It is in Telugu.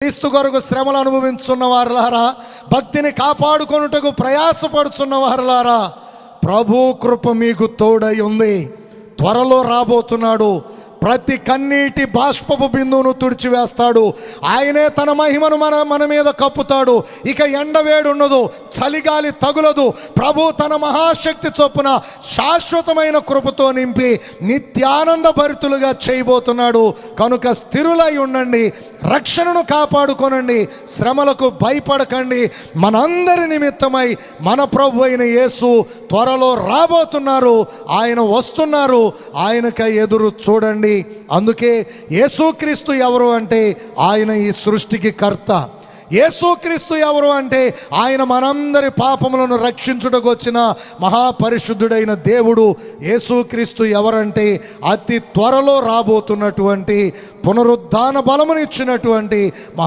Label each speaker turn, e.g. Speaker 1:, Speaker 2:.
Speaker 1: క్రీస్తు కొరకు శ్రమలు అనుభవించున్న వారులారా, భక్తిని కాపాడుకొనుటకు ప్రయాసపడుచున్న వారులారా, ప్రభు కృప మీకు తోడై ఉంది. త్వరలో రాబోతున్నాడు. ప్రతి కన్నీటి బాష్పపు బిందువును తుడిచివేస్తాడు. ఆయనే తన మహిమను మన మీద కప్పుతాడు. ఇక ఎండవేడి ఉండదు, చలిగాలి తగులదు. ప్రభు తన మహాశక్తి చొప్పున శాశ్వతమైన కృపతో నింపి నిత్యానంద భరితులుగా చేయబోతున్నాడు. కనుక స్థిరులై ఉండండి, రక్షణను కాపాడుకొనండి, శ్రమలకు భయపడకండి. మనందరి నిమిత్తమై మన ప్రభు అయిన యేసు త్వరలో రాబోతున్నారు. ఆయన వస్తున్నారు. ఆయనకై ఎదురు చూడండి. అందుకే యేసుక్రీస్తు ఎవరు అంటే ఆయన ఈ సృష్టికి కర్త. యేసుక్రీస్తు ఎవరు అంటే ఆయన మనందరి పాపములను రక్షించుటకు వచ్చిన మహాపరిశుద్ధుడైన దేవుడు. యేసుక్రీస్తు ఎవరంటే అతి త్వరలో రాబోతున్నటువంటి పునరుద్ధాన బలమునిచ్చినటువంటి మహా